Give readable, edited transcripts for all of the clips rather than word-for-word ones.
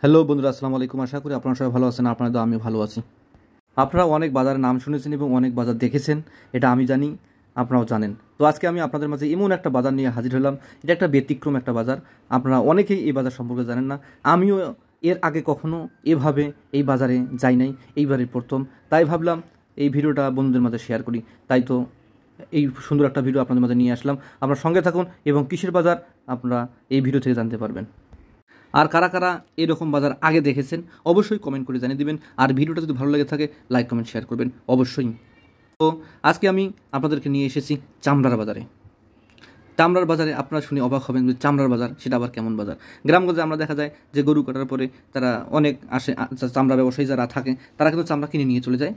Hello বন্ধুরা, আসসালামু আলাইকুম। আশা করি আপনারা সবাই ভালো আছেন। আপনাদের আমি ভালো আছি। আপনারা অনেক বাজারের নাম শুনেছেন এবং অনেক বাজার দেখেছেন, এটা আমি জানি, আপনারাও জানেন। তো আজকে আমি আপনাদের মাঝে এমন একটা বাজার নিয়ে হাজির হলাম, এটা একটা ব্যতিক্রম একটা বাজার। আপনারা অনেকেই এই বাজার সম্পর্কে জানেন না। আমিও এর আগে কখনো এভাবে এই বাজারে যাই নাই, এইবারের প্রথম। তাই ভাবলাম এই ভিডিওটা বন্ধুদের মাঝে শেয়ার করি। তাই তো এই সুন্দর একটা ভিডিও আপনাদের মাঝে নিয়ে আসলাম। আপনারা সঙ্গে থাকুন এবং কিসের বাজার আপনারা এই ভিডিও থেকে জানতে পারবেন। আর কারা কারা এরকম বাজার আগে দেখেছেন অবশ্যই কমেন্ট করে জানিয়ে দিবেন। আর ভিডিওটা যদি ভালো লেগে থাকে লাইক কমেন্ট শেয়ার করবেন অবশ্যই। তো আজকে আমি আপনাদেরকে নিয়ে এসেছি চামড়ার বাজারে। চামড়ার বাজারে আপনারা শুনে অবাক হবেন যে চামড়ার বাজার সেটা আবার কেমন বাজার। গ্রামগঞ্জে আমরা দেখা যায় যে গরু কাটার পরে তারা অনেক আসে, চামড়া ব্যবসায়ী যারা থাকে তারা কিন্তু চামড়া কিনে নিয়ে চলে যায়।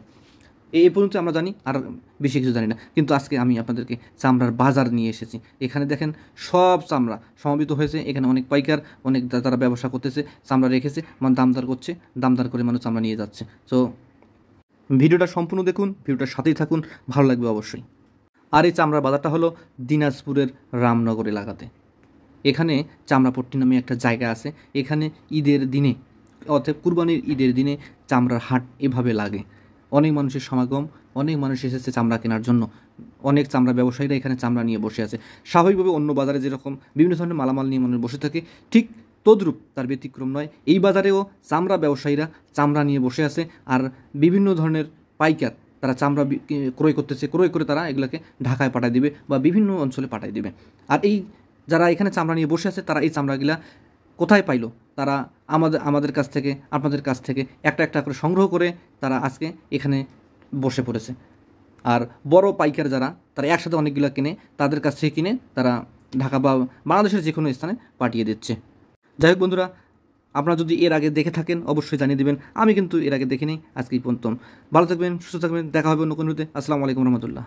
এই পর্যন্ত আমরা জানি, আর বেশি কিছু জানি না। কিন্তু আজকে আমি আপনাদেরকে চামড়ার বাজার নিয়ে এসেছি। এখানে দেখেন সব চামড়া সমবেত হয়েছে। এখানে অনেক পাইকার, অনেক তারা ব্যবসা করতেছে, চামড়া রেখেছে, মানে দামদার করছে, দামদার করে মানুষ চামড়া নিয়ে যাচ্ছে। তো ভিডিওটা সম্পূর্ণ দেখুন, ভিডিওটার সাথেই থাকুন, ভালো লাগবে অবশ্যই। আর এই চামড়ার বাজারটা হলো দিনাজপুরের রামনগর এলাকাতে। এখানে চামড়াপট্টি নামে একটা জায়গা আছে। এখানে ঈদের দিনে, অর্থাৎ কুরবানির ঈদের দিনে চামড়ার হাট এভাবে লাগে। অনেক মানুষের সমাগম, অনেক মানুষ এসেছে চামড়া কেনার জন্য। অনেক চামড়া ব্যবসায়ীরা এখানে চামড়া নিয়ে বসে আছে। স্বাভাবিকভাবে অন্য বাজারে যেরকম বিভিন্ন ধরনের মালামাল নিয়ে মানুষ বসে থাকে, ঠিক তদ্রূপ, তার ব্যতিক্রম নয়। এই বাজারেও চামড়া ব্যবসায়ীরা চামড়া নিয়ে বসে আছে। আর বিভিন্ন ধরনের পাইকার তারা চামড়া ক্রয় করতেছে, ক্রয় করে তারা এগুলোকে ঢাকায় পাঠায় দিবে বা বিভিন্ন অঞ্চলে পাঠায় দিবে। আর এই যারা এখানে চামড়া নিয়ে বসে আছে তারা এই চামড়াগুলা কোথায় পাইলো? তারা আমাদের কাছ থেকে, আপনাদের কাছ থেকে একটা একটা করে সংগ্রহ করে তারা আজকে এখানে বসে পড়েছে। আর বড় পাইকার যারা, তারা একসাথে অনেকগুলো কিনে, তাদের কাছ থেকে কিনে তারা ঢাকা বা বাংলাদেশের যে কোনো স্থানে পাঠিয়ে দিচ্ছে। যাই হোক বন্ধুরা, আপনারা যদি এর আগে দেখে থাকেন অবশ্যই জানিয়ে দেবেন। আমি কিন্তু এর আগে দেখিনি, আজকেই প্রথম। ভালো থাকবেন, সুস্থ থাকবেন, দেখা হবে অন্য কোনো ভিডিওতে। আসসালামু আলাইকুম রহমতুল্লাহ।